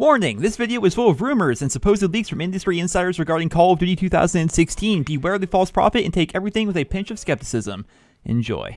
Warning, this video is full of rumors and supposed leaks from industry insiders regarding Call of Duty 2016. Beware the false prophet and take everything with a pinch of skepticism. Enjoy.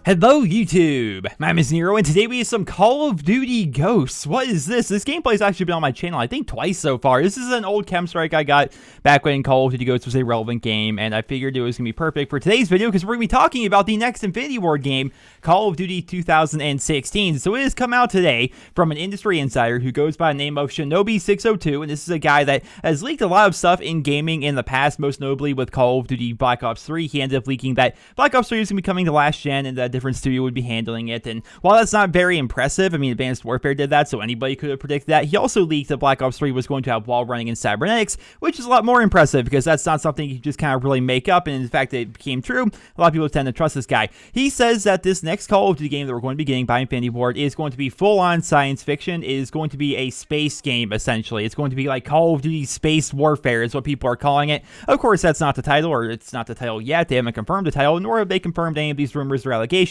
Hello YouTube, my name is Nero and today we have some Call of Duty Ghosts. What is this? This gameplay has actually been on my channel I think twice so far. This is an old chem strike I got back when Call of Duty Ghosts was a relevant game, and I figured it was going to be perfect for today's video because we're going to be talking about the next Infinity Ward game, Call of Duty 2016. So it has come out today from an industry insider who goes by the name of Shinobi602, and this is a guy that has leaked a lot of stuff in gaming in the past, most notably with Call of Duty Black Ops 3. He ended up leaking that Black Ops 3 is going to be coming to last gen and that different studio would be handling it, and while that's not very impressive, I mean Advanced Warfare did that, so anybody could have predicted that. He also leaked that Black Ops 3 was going to have wall running and cybernetics, which is a lot more impressive because that's not something you just kind of really make up, and in fact it became true. A lot of people tend to trust this guy. He says that this next Call of Duty game that we're going to be getting by Infinity Ward is going to be full-on science fiction. It is going to be a space game, essentially. It's going to be like Call of Duty Space Warfare is what people are calling it. Of course, that's not the title, or it's not the title yet. They haven't confirmed the title, nor have they confirmed any of these rumors or allegations.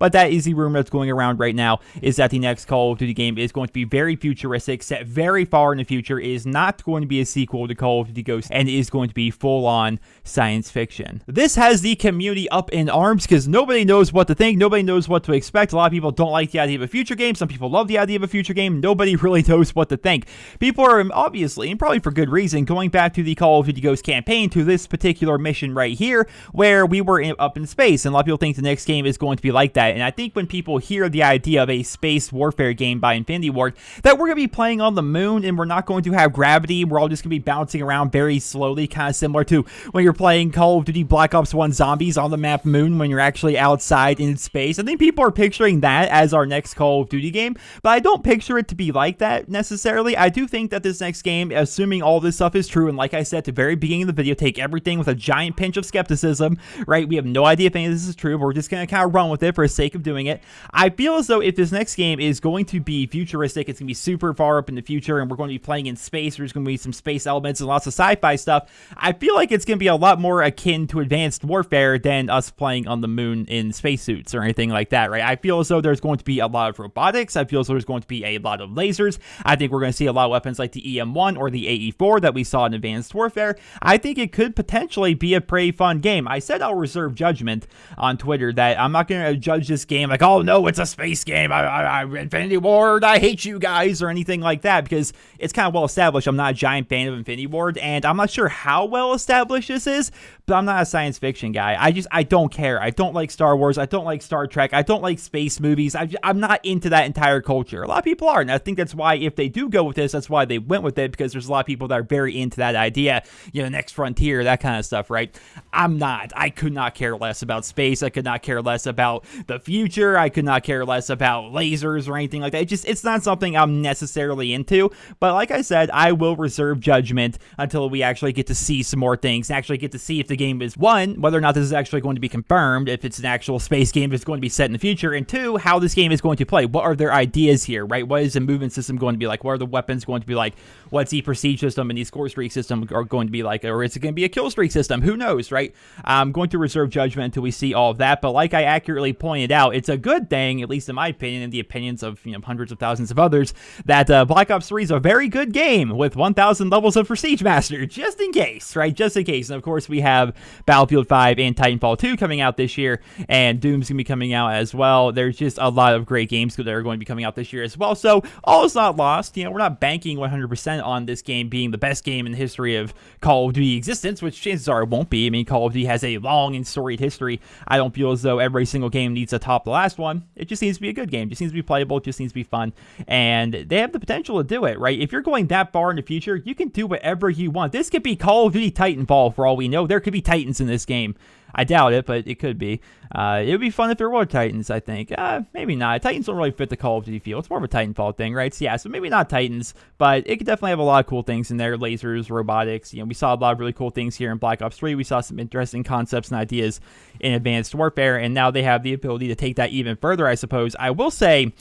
But that is the rumor that's going around right now, is that the next Call of Duty game is going to be very futuristic, set very far in the future, is not going to be a sequel to Call of Duty Ghosts, and is going to be full-on science fiction. This has the community up in arms because nobody knows what to think, nobody knows what to expect. A lot of people don't like the idea of a future game, some people love the idea of a future game, nobody really knows what to think. People are obviously, and probably for good reason, going back to the Call of Duty Ghosts campaign, to this particular mission right here, where we were up in space, and a lot of people think the next game is going to be like that. And I think when people hear the idea of a space warfare game by Infinity Ward, that we're going to be playing on the moon and we're not going to have gravity, we're all just going to be bouncing around very slowly, kind of similar to when you're playing Call of Duty Black Ops 1 Zombies on the map Moon when you're actually outside in space. I think people are picturing that as our next Call of Duty game, but I don't picture it to be like that necessarily. I do think that this next game, assuming all this stuff is true, and like I said at the very beginning of the video, take everything with a giant pinch of skepticism, right? We have no idea if any of this is true, but we're just going to kind of run with it for the sake of doing it. I feel as though if this next game is going to be futuristic, it's going to be super far up in the future, and we're going to be playing in space, there's going to be some space elements and lots of sci-fi stuff, I feel like it's going to be a lot more akin to Advanced Warfare than us playing on the moon in spacesuits or anything like that, right? I feel as though there's going to be a lot of robotics, I feel as though there's going to be a lot of lasers, I think we're going to see a lot of weapons like the EM1 or the AE4 that we saw in Advanced Warfare. I think it could potentially be a pretty fun game. I said I'll reserve judgment on Twitter that I'm not going to judge this game like, oh no, it's a space game, Infinity Ward, I hate you guys, or anything like that, because it's kind of well established. I'm not a giant fan of Infinity Ward, and I'm not sure how well established this is, but I'm not a science fiction guy. I don't care. I don't like Star Wars, I don't like Star Trek, I don't like space movies, I'm not into that entire culture. A lot of people are, and I think that's why if they do go with this, that's why they went with it, because there's a lot of people that are very into that idea, you know, next frontier, that kind of stuff, right? I'm not. I could not care less about space, I could not care less about the future, I could not care less about lasers or anything like that. It's not something I'm necessarily into, but like I said, I will reserve judgment until we actually get to see some more things, actually get to see if the game is, one, whether or not this is actually going to be confirmed, if it's an actual space game, if it's going to be set in the future, and two, how this game is going to play. What are their ideas here, right? What is the movement system going to be like? What are the weapons going to be like? What's the prestige system and the score streak system are going to be like? Or is it going to be a kill streak system? Who knows, right? I'm going to reserve judgment until we see all of that, but like I accurately pointed out, it's a good thing, at least in my opinion, and the opinions of hundreds of thousands of others, that Black Ops 3 is a very good game with 1,000 levels of Prestige Master, just in case, right? Just in case. And of course, we have Battlefield 5 and Titanfall 2 coming out this year, and Doom's going to be coming out as well. There's just a lot of great games that are going to be coming out this year as well, so all is not lost. We're not banking 100% on this game being the best game in the history of Call of Duty existence, which chances are it won't be. I mean, Call of Duty has a long and storied history. I don't feel as though every single game needs to top the last one. It just needs to be a good game. It just needs to be playable. It just needs to be fun. And they have the potential to do it, right? If you're going that far in the future, you can do whatever you want. This could be Call of Duty Titanfall for all we know. There could be Titans in this game. I doubt it, but it could be. It would be fun if there were Titans, I think. Maybe not. Titans don't really fit the Call of Duty feel. It's more of a Titanfall thing, right? So yeah, so maybe not Titans, but it could definitely have a lot of cool things in there. Lasers, robotics. We saw a lot of really cool things here in Black Ops 3. We saw some interesting concepts and ideas in Advanced Warfare, and now they have the ability to take that even further, I suppose. I will say,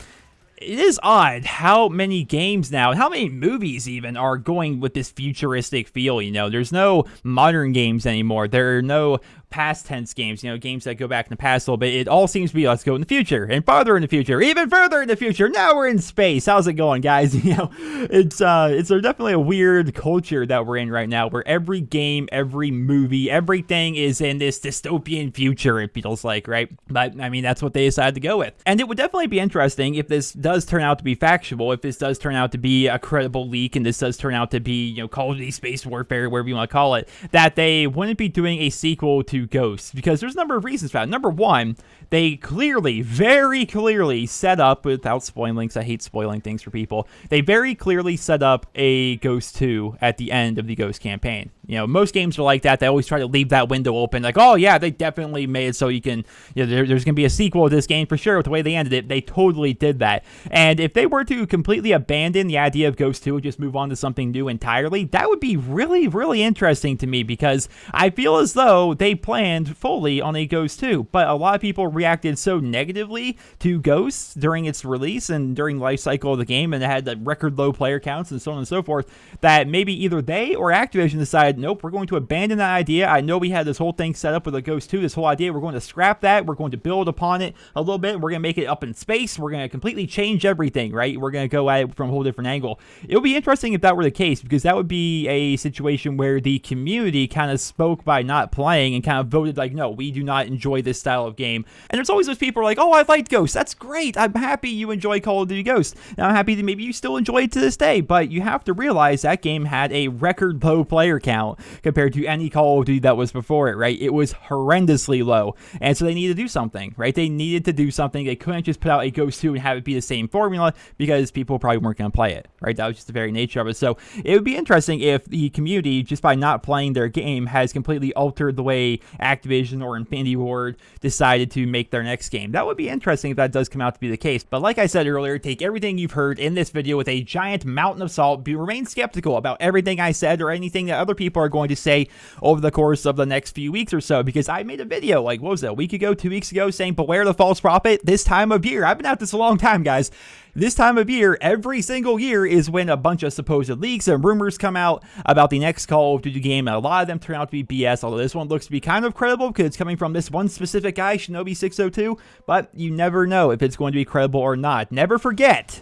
it is odd how many games now, and how many movies even, are going with this futuristic feel, There's no modern games anymore. There are no past tense games, games that go back in the past a little bit. It all seems to be let's go in the future and farther in the future, even further in the future. Now we're in space. How's it going, guys? It's definitely a weird culture that we're in right now, where every game, every movie, everything is in this dystopian future, it feels like, right? But I mean, that's what they decided to go with. And it would definitely be interesting if this does turn out to be factual, if this does turn out to be a credible leak, and this does turn out to be, Call of Duty Space Warfare, whatever you want to call it, that they wouldn't be doing a sequel to Ghosts, because there's a number of reasons for that. Number one, they clearly, very clearly set up, without spoiling, because I hate spoiling things for people, they very clearly set up a Ghost 2 at the end of the Ghost campaign. Most games are like that. They always try to leave that window open, like, oh yeah, they definitely made it so you can, there's going to be a sequel to this game for sure with the way they ended it. They totally did that. And if they were to completely abandon the idea of Ghost 2 and just move on to something new entirely, that would be really, really interesting to me, because I feel as though they planned fully on a Ghost 2, but a lot of people reacted so negatively to Ghosts during its release and during the life cycle of the game, and it had the record low player counts and so on and so forth, that maybe either they or Activision decided, nope, we're going to abandon that idea. I know we had this whole thing set up with a Ghost 2, this whole idea, we're going to scrap that, we're going to build upon it a little bit, we're going to make it up in space, we're going to completely change everything, right? We're going to go at it from a whole different angle. It would be interesting if that were the case, because that would be a situation where the community kind of spoke by not playing and kind of voted like, no, we do not enjoy this style of game. And there's always those people who are like, oh, I liked Ghosts, that's great, I'm happy you enjoy Call of Duty Ghosts, and I'm happy that maybe you still enjoy it to this day, but you have to realize that game had a record low player count compared to any Call of Duty that was before it, right? It was horrendously low, and so they needed to do something, right? They needed to do something. They couldn't just put out a Ghost 2 and have it be the same formula, because people probably weren't going to play it, right? That was just the very nature of it. So it would be interesting if the community, just by not playing their game, has completely altered the way Activision or Infinity Ward decided to make their next game. That would be interesting if that does come out to be the case. But like I said earlier, take everything you've heard in this video with a giant mountain of salt. Remain skeptical about everything I said or anything that other people are going to say over the course of the next few weeks or so, because I made a video, like, what was that, a week ago, 2 weeks ago, saying beware the false prophet. This time of year, I've been at this a long time, guys. This time of year, every single year, is when a bunch of supposed leaks and rumors come out about the next Call of Duty game, and a lot of them turn out to be BS, although this one looks to be kind of credible because it's coming from this one specific guy, Shinobi602, but you never know if it's going to be credible or not. Never forget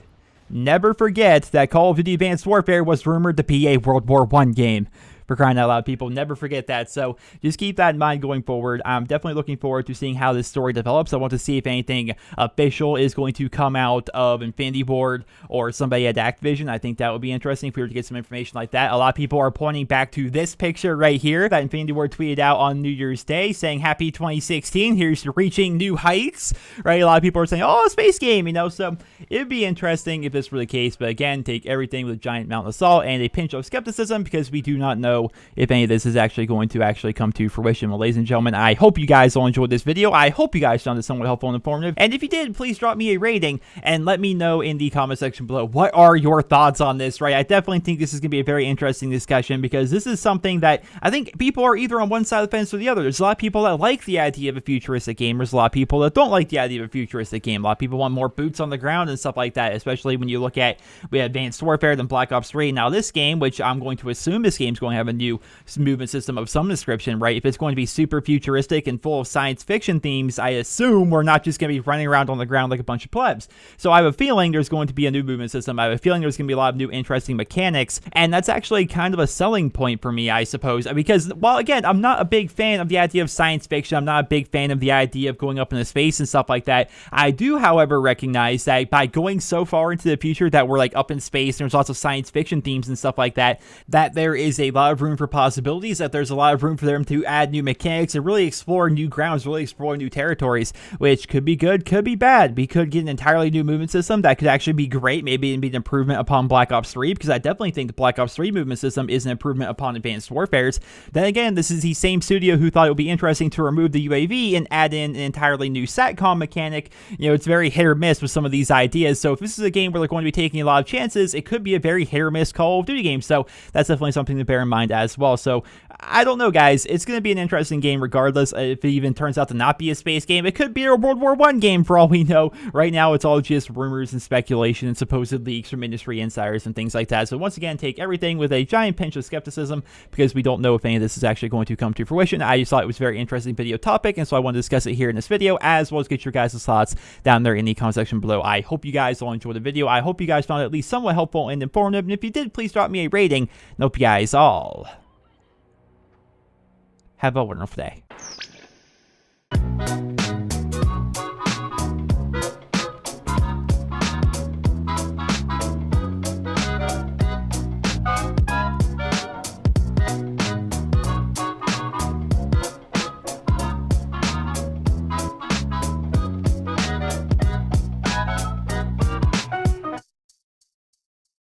that Call of Duty Advanced Warfare was rumored to be a World War I game. For crying out loud, people, never forget that. So just keep that in mind going forward. I'm definitely looking forward to seeing how this story develops. I want to see if anything official is going to come out of Infinity Ward or somebody at Activision. I think that would be interesting if we were to get some information like that. A lot of people are pointing back to this picture right here that Infinity Ward tweeted out on New Year's Day, saying happy 2016, here's to reaching new heights, right? A lot of people are saying, oh, a space game, so it'd be interesting if this were the case. But again, take everything with a giant mountain of salt and a pinch of skepticism, because we do not know if any of this is actually going to come to fruition. Well, ladies and gentlemen, I hope you guys all enjoyed this video. I hope you guys found it somewhat helpful and informative. And if you did, please drop me a rating and let me know in the comment section below, what are your thoughts on this, right? I definitely think this is going to be a very interesting discussion, because this is something that I think people are either on one side of the fence or the other. There's a lot of people that like the idea of a futuristic game. There's a lot of people that don't like the idea of a futuristic game. A lot of people want more boots on the ground and stuff like that, especially when you look at, we had Advanced Warfare, then Black Ops 3. Now this game, which I'm going to assume this game's going to have a new movement system of some description, right? If it's going to be super futuristic and full of science fiction themes, I assume we're not just going to be running around on the ground like a bunch of plebs. So I have a feeling there's going to be a new movement system. I have a feeling there's going to be a lot of new interesting mechanics, and that's actually kind of a selling point for me, I suppose, because while again, I'm not a big fan of the idea of science fiction, I'm not a big fan of the idea of going up into space and stuff like that. I do, however, recognize that by going so far into the future that we're like up in space, there's lots of science fiction themes and stuff like that, that there is a lot of room for possibilities, that there's a lot of room for them to add new mechanics and really explore new grounds, really explore new territories, which could be good, could be bad. We could get an entirely new movement system that could actually be great, maybe it'd be an improvement upon Black Ops 3, because I definitely think the Black Ops 3 movement system is an improvement upon Advanced Warfare's. Then again, this is the same studio who thought it would be interesting to remove the UAV and add in an entirely new SATCOM mechanic. It's very hit or miss with some of these ideas, so if this is a game where they're going to be taking a lot of chances, it could be a very hit or miss Call of Duty game, so that's definitely something to bear in mind mind as well. So I don't know, guys. It's going to be an interesting game regardless. If it even turns out to not be a space game, it could be a World War I game for all we know. Right now, it's all just rumors and speculation and supposed leaks from industry insiders and things like that. So once again, take everything with a giant pinch of skepticism because we don't know if any of this is actually going to come to fruition. I just thought it was a very interesting video topic, and so I wanted to discuss it here in this video, as well as get your guys' thoughts down there in the comment section below. I hope you guys all enjoyed the video. I hope you guys found it at least somewhat helpful and informative, and if you did, please drop me a rating, and hope you guys all have a wonderful day.